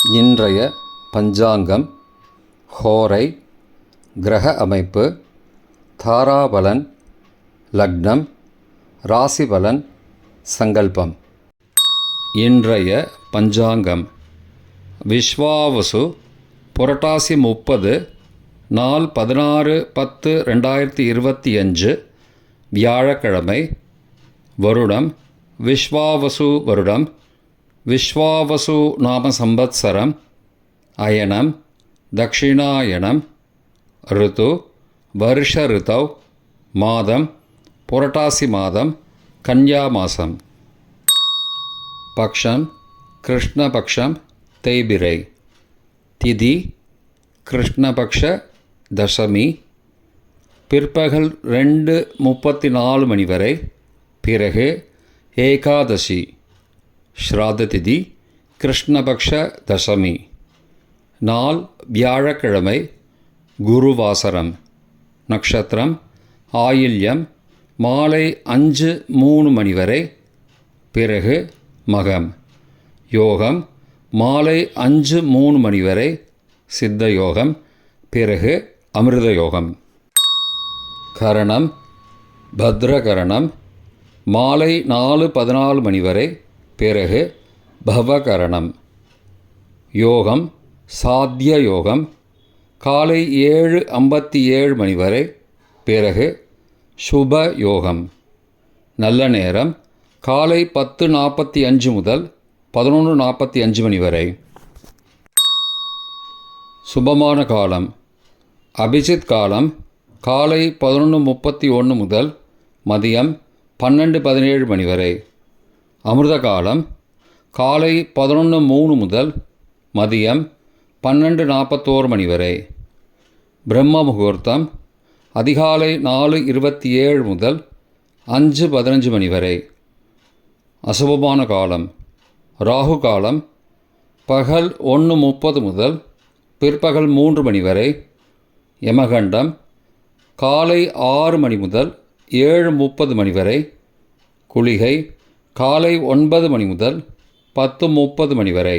இன்றைய பஞ்சாங்கம், ஹோரை, கிரக அமைப்பு, தாராபலன், லக்னம், ராசிபலன், சங்கல்பம். இன்றைய பஞ்சாங்கம் விஸ்வாவசு புரட்டாசி 30 நாள் 16/10/2025 வியாழக்கிழமை. வருடம் விஸ்வாவசு வருடம். விஸ்வாவசு நாம சம்பத்சரம். அயனம் தக்ஷிணாயனம். ரிது வருஷ ரிதௌ. மாதம் புரட்டாசி மாதம், கன்யா மாதம். பக்ஷம் கிருஷ்ணபக்ஷம், தேய்பிரை. திதி கிருஷ்ணபக்ஷ தசமி. பிற்பகல் 2:34 மணி வரை. பிறகு ஏகாதசி. ஸ்ராத்த திதி கிருஷ்ணபக்ஷ தசமி. நாள் வியாழக்கிழமை. குருவாசரம். நக்ஷத்திரம் ஆயில்யம். மாலை 5:03 மணி வரை. பிறகு மகம். யோகம் மாலை 5:03 மணி வரை. சித்த யோகம். பிறகு அமிர்த யோகம். கரணம் பத்ரகரணம். மாலை 4:14 மணி வரை. பிறகு பவகரணம். யோகம் சாத்திய யோகம். காலை 7:57 மணி வரை. பிறகு சுப யோகம். நல்ல நேரம் காலை 10:45 முதல் 11:45 மணி வரை. சுபமான காலம் அபிஜித் காலம் காலை 11:31 முதல் மதியம் 12:17 மணி வரை. அமிர்த காலம் காலை 11:03 முதல் மதியம் 12:41 மணி வரை. பிரம்ம முகூர்த்தம் அதிகாலை 4:27 முதல் 5:15 மணி வரை. அசுபமான காலம் ராகு காலம் பகல் 1:30 முதல் பிற்பகல் 3 மணி வரை. யமகண்டம் காலை 6 மணி முதல் 7:30 மணி வரை. குளிகை காலை 9 மணி முதல் 10:30 மணி வரை.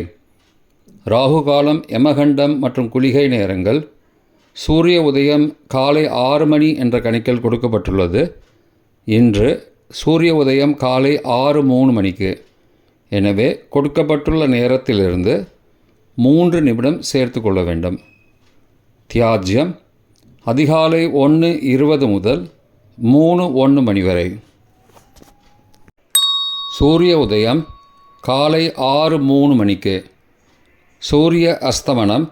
ராகு காலம், யமகண்டம் மற்றும் குளிகை நேரங்கள். சூரிய உதயம் காலை 6 மணி என்ற கணக்கில் கொடுக்கப்பட்டுள்ளது. இன்று சூரிய உதயம் காலை 6:03 மணிக்கு. எனவே கொடுக்கப்பட்டுள்ள நேரத்திலிருந்து 3 நிமிடம் சேர்த்து கொள்ள வேண்டும். தியாஜ்யம் அதிகாலை 1:20 முதல் 3:01 மணி வரை. சூரிய உதயம் காலை 6:03 மணிக்கு. சூரிய அஸ்தமனம்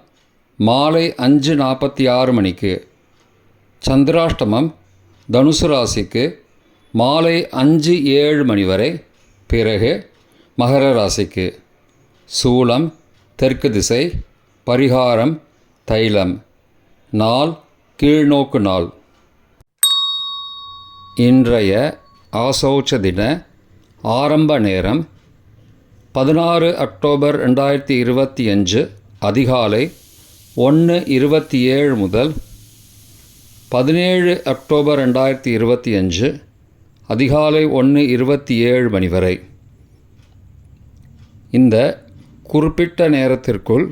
மாலை 5:46 மணிக்கு. சந்திராஷ்டமம் தனுசு ராசிக்கு மாலை 5:07 மணி வரை. பிறகு மகர ராசிக்கு. சூலம் தெற்கு திசை. பரிகாரம் தைலம். நாள் கீழ்நோக்கு நாள். இன்றைய ஆசௌச்ச தின ஆரம்ப நேரம் 16 அக்டோபர் 2025 அதிகாலை 1:27 முதல் 17 அக்டோபர் 2025 அதிகாலை 1:27 மணி வரை. இந்த குறிப்பிட்ட நேரத்திற்குள்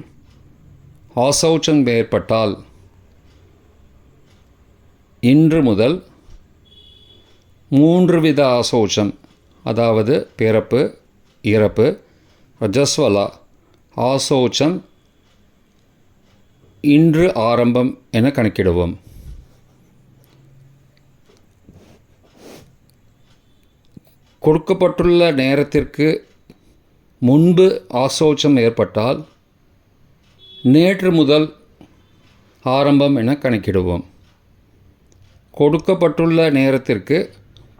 ஆசௌச்சம் ஏற்பட்டால் இன்று முதல் 3 வித ஆசௌச்சம், அதாவது பிறப்பு, இறப்பு, ரஜஸ்வலா ஆசௌச்சம் இன்று ஆரம்பம் என கணக்கிடுவோம். கொடுக்கப்பட்டுள்ள நேரத்திற்கு முன்பு ஆசௌச்சம் ஏற்பட்டால் நேற்று முதல் ஆரம்பம் என கணக்கிடுவோம். கொடுக்கப்பட்டுள்ள நேரத்திற்கு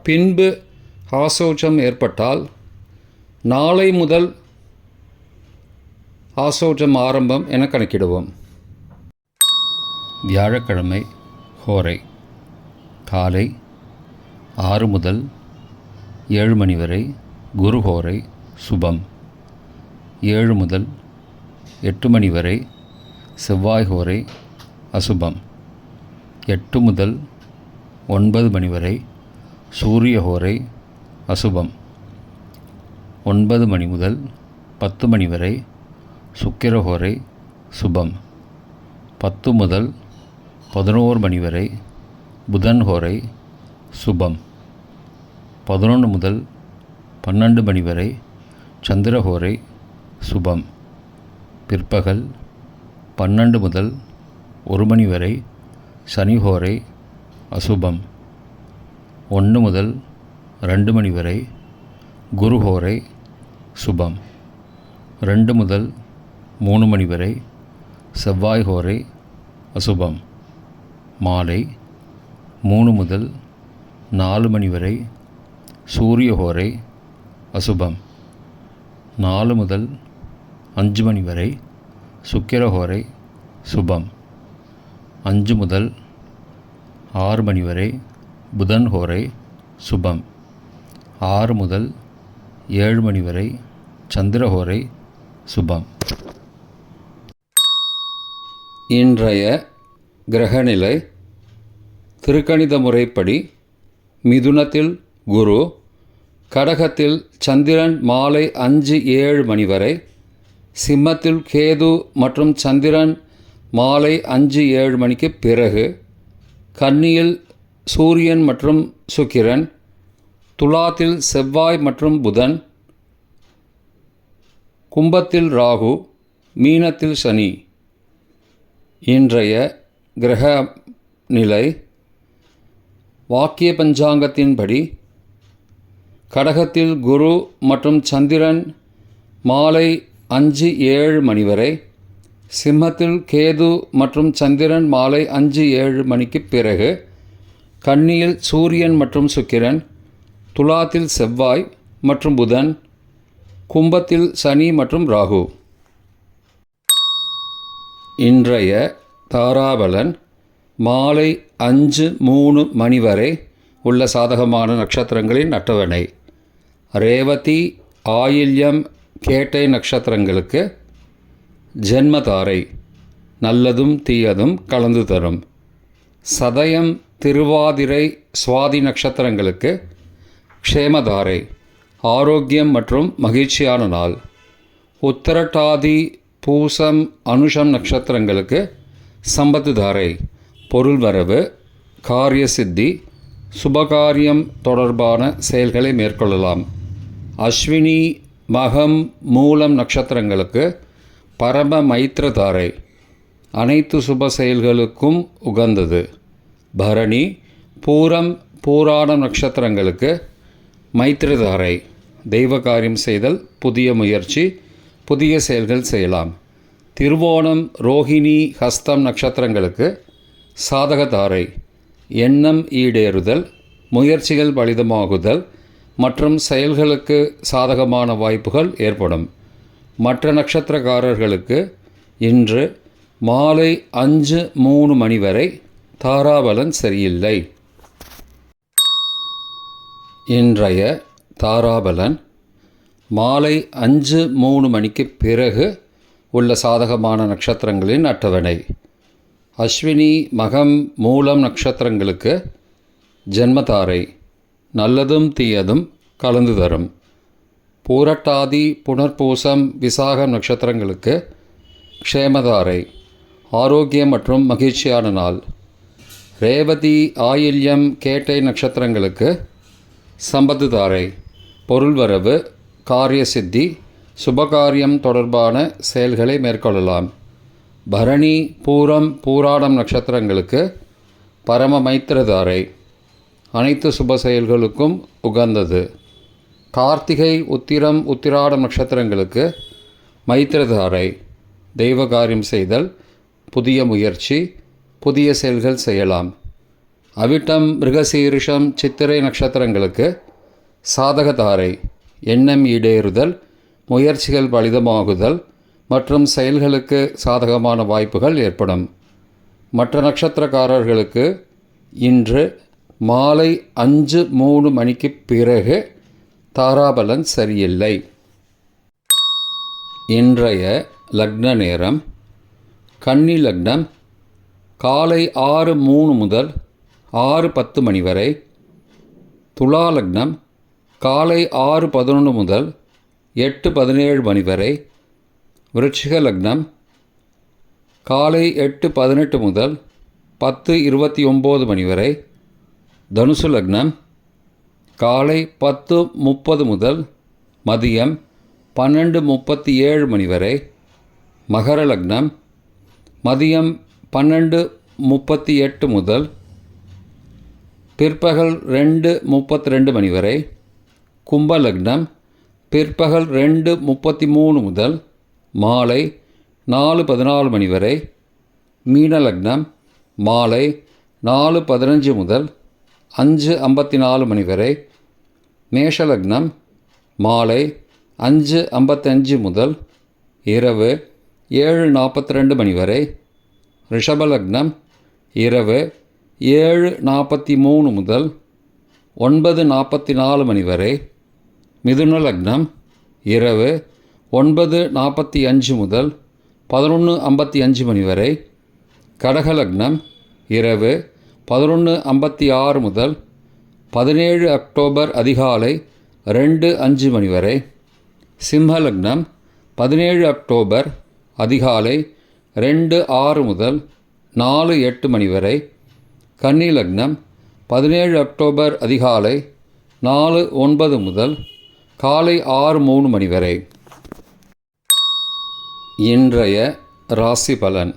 பின்பு ஆசௌச்சம் ஏற்பட்டால் நாளை முதல் ஆசௌச்சம் ஆரம்பம் என கணக்கிடுவோம். வியாழக்கிழமை ஹோரை காலை 6 முதல் 7 மணி வரை. குரு ஹோரை சுபம். 7 முதல் 8 மணி வரை. செவ்வாய் ஹோரை அசுபம். 8 முதல் 9 மணி வரை. சூரிய ஹோரை அசுபம். 9 மணி முதல் 10 மணி வரை சுக்கிரஹோரை சுபம். 10 முதல் 11 மணி வரை புதன் ஹோரை சுபம். 11 முதல் 12 மணி வரை சந்திரஹோரை சுபம். பிற்பகல் 12 முதல் 1 மணி வரை சனிஹோரை அசுபம். 1 முதல் 2 மணி வரை குருஹோரை சுபம். 2 முதல் 3 மணி வரை செவ்வாய் ஹோரை அசுபம். மாலை 3 முதல் 4 மணி வரை சூரிய ஹோரை அசுபம். 4 முதல் 5 மணி வரை சுக்கிரஹோரை சுபம். 5 முதல் 6 மணி வரை புதன் ஹோரை சுபம். 6 முதல் 7 மணி வரை சந்திரஹோரை சுபம். இன்றைய கிரகநிலை திருக்கணித முறைப்படி மிதுனத்தில் குரு, கடகத்தில் சந்திரன் மாலை 5-7 மணி வரை, சிம்மத்தில் கேது மற்றும் சந்திரன் மாலை 5-7 மணிக்கு பிறகு, கன்னியில் சூரியன் மற்றும் சுக்கிரன், துலாத்தில் செவ்வாய் மற்றும் புதன், கும்பத்தில் ராகு, மீனத்தில் சனி. இன்றைய கிரக நிலை வாக்கிய பஞ்சாங்கத்தின்படி கடகத்தில் குரு மற்றும் சந்திரன் மாலை 5-7 மணி வரை, சிம்மத்தில் கேது மற்றும் சந்திரன் மாலை 5-7 மணிக்கு பிறகு, கன்னியில் சூரியன் மற்றும் சுக்கிரன், துலாத்தில் செவ்வாய் மற்றும் புதன், கும்பத்தில் சனி மற்றும் ராகு. இன்றைய தாராபலன் மாலை 5-3 மணி வரை உள்ள சாதகமான நட்சத்திரங்களின் அட்டவணை. ரேவதி, ஆயில்யம், கேட்டை நட்சத்திரங்களுக்கு ஜென்மதாரை நல்லதும் தீயதும் கலந்து தரும். சதயம், திருவாதிரை, சுவாதி நட்சத்திரங்களுக்கு க்ஷேமதாரை ஆரோக்கியம் மற்றும் மகிழ்ச்சியான நாள். உத்திரட்டாதி, பூசம், அனுஷம் நட்சத்திரங்களுக்கு சம்பத்து தாரை பொருள் வரவு, காரிய சித்தி, சுபகாரியம் தொடர்பான செயல்களை மேற்கொள்ளலாம். அஸ்வினி, மகம், மூலம் நட்சத்திரங்களுக்கு பரம மைத்திரதாரை அனைத்து சுப செயல்களுக்கும் உகந்தது. பரணி, பூரம், பூராடம் நட்சத்திரங்களுக்கு மைத்திரதாரை தெய்வ காரியம் செய்தல், புதிய முயற்சி, புதிய செயல்கள் செய்யலாம். திருவோணம், ரோஹிணி, ஹஸ்தம் நட்சத்திரங்களுக்கு சாதகதாரை எண்ணம் ஈடேறுதல், முயற்சிகள் பலிதமாகுதல் மற்றும் செயல்களுக்கு சாதகமான வாய்ப்புகள் ஏற்படும். மற்ற நட்சத்திரக்காரர்களுக்கு இன்று மாலை 5-3 மணி வரை தாராபலன் சரியில்லை. இன்றைய தாராபலன் மாலை 5-3 மணிக்கு பிறகு உள்ள சாதகமான நட்சத்திரங்களின் அட்டவணை. அஸ்வினி, மகம், மூலம் நட்சத்திரங்களுக்கு ஜென்மதாரை நல்லதும் தீயதும் கலந்து தரும். பூரட்டாதி, புனர்பூசம், விசாகம் நட்சத்திரங்களுக்கு க்ஷேமதாரை ஆரோக்கியம் மற்றும் மகிழ்ச்சியான நாள். ரேவதி, ஆயில்யம், கேட்டை நட்சத்திரங்களுக்கு சம்பத்துதாரை பொருள் வரவு, காரிய சித்தி, சுபகாரியம் தொடர்பான செயல்களை மேற்கொள்ளலாம். பரணி, பூரம், பூராடம் நட்சத்திரங்களுக்கு பரம மைத்திரதாரை அனைத்து சுப செயல்களுக்கும் உகந்தது. கார்த்திகை, உத்திரம், உத்திராடம் நட்சத்திரங்களுக்கு மைத்திரதாரை தெய்வ காரியம் செய்தல், புதிய முயற்சி, புதிய செயல்கள் செய்யலாம். அவிட்டம், மிருகசீரிஷம், சித்திரை நட்சத்திரங்களுக்கு சாதகதாரை எண்ணம் ஈடேறுதல், முயற்சிகள் பலிதமாகுதல் மற்றும் செயல்களுக்கு சாதகமான வாய்ப்புகள் ஏற்படும். மற்ற நட்சத்திரக்காரர்களுக்கு இன்று மாலை 5-3 மணிக்கு பிறகு தாராபலன் சரியில்லை. இன்றைய லக்ன நேரம் கன்னி லக்னம் காலை 6:03 முதல் 6:10 மணி வரை, துலா லக்னம் காலை 6:11 முதல் 8:17 மணி வரை, விருச்சிக லக்னம் காலை 8:18 முதல் 10:29 மணி வரை. தனுசு லக்னம் காலை 10:30 முதல் மதியம் 12:37 மணி வரை. மகர லக்னம் மதியம் 12:38 முதல் பிற்பகல் 2:32 மணி வரை. கும்ப லக்னம் பிற்பகல் 2:33 முதல் மாலை 4:14 மணி வரை. மீன லக்னம் மாலை 4:15 முதல் 5:54 மணி வரை. மேஷ லக்னம் மாலை 5:55 முதல் இரவு 7:42 மணி வரை. ரிஷப லக்னம் இரவு 7:43 முதல் 9:44 மணி வரை. மிதுன லக்னம் இரவு 9:45 முதல் 11:55 மணி வரை. கடக லக்னம் இரவு 11:56 முதல் 17 அக்டோபர் அதிகாலை 2:05 மணி வரை. சிம்ம லக்னம் 17 அக்டோபர் அதிகாலை 2:06 முதல் 4:08 மணி வரை. கன்னி லக்னம் 17 அக்டோபர் அதிகாலை 4:09 முதல் காலை 6:03 மணி வரை. இன்றைய ராசி பலன்.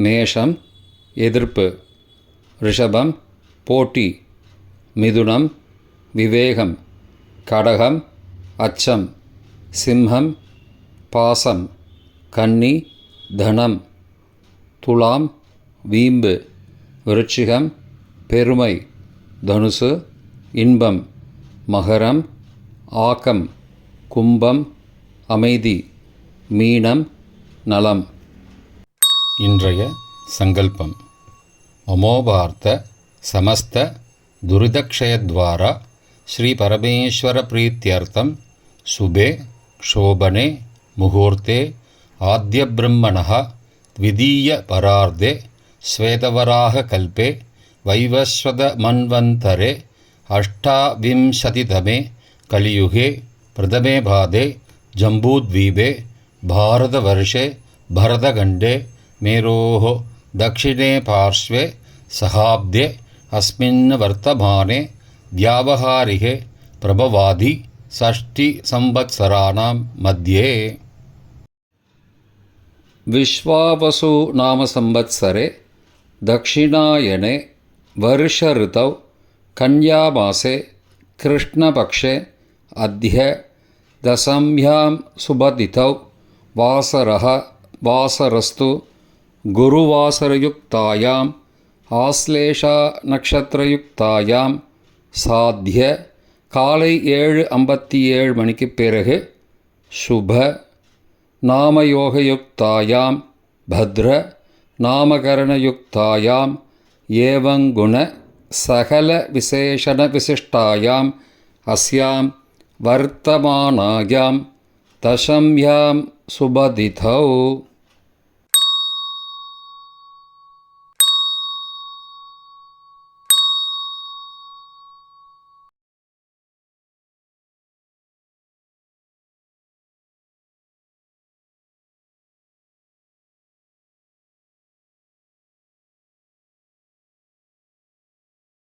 மேஷம் எதிர்ப்பு, ரிஷபம் போட்டி, மிதுனம் விவேகம், கடகம் அச்சம், சிம்மம் பாசம், கன்னி தனம், துலாம் வீம்பு, விருச்சிகம் பெருமை, தனுசு இன்பம், மகரம் ஆக்கம், கும்பம் அமைதி, மீனம் நலம். இன்றைய சங்கல்பம். அமோபார்த்த சமஸ்த துரிதக்ஷயத்வாரா ஸ்ரீ பரமேஸ்வர பிரீத்யர்த்தம் சுபே க்ஷோபனே முகூர்த்தே ஆத்ய பிரம்மணः த்விதீய பரார்த்தே ஸ்வேதவராக கல்பே வைவஸ்வத மன்வந்தரே அஷ்டாவிம்சதிதமே கலியுகே பிரதமே பாதே ஜம்பூத்வீபே பாரதவர்ஷே பரதகண்டே மேரோः दक्षिणे पार्श्वे सहाब्दे अस्मिन् वर्तमाने व्यावहारिके प्रभवादि षष्टिसंवत्सराणां मध्ये. विश्वावसु नाम संवत्सरे दक्षिणायने वर्षऋतौ कन्यामासे कृष्णपक्षे अद्य दशम्यां सुबतिथौ वासरः वासरस्तु गुरुवासरयुक्तायाम् आश्लेषा नक्षत्रयुक्तायाम् साध्य காலை 7:57 மணிக்கு பிறகு சுப நாமயோகயுக்தாயாம் பத்ர நாமகரணயுக்தாயாம் ஏவங்குண சகல விசேஷண விசிஷ்டாயாம் அஸ்யாம் வர்த்தமானாயாம் தசம்யாம் சுபதிதௌ.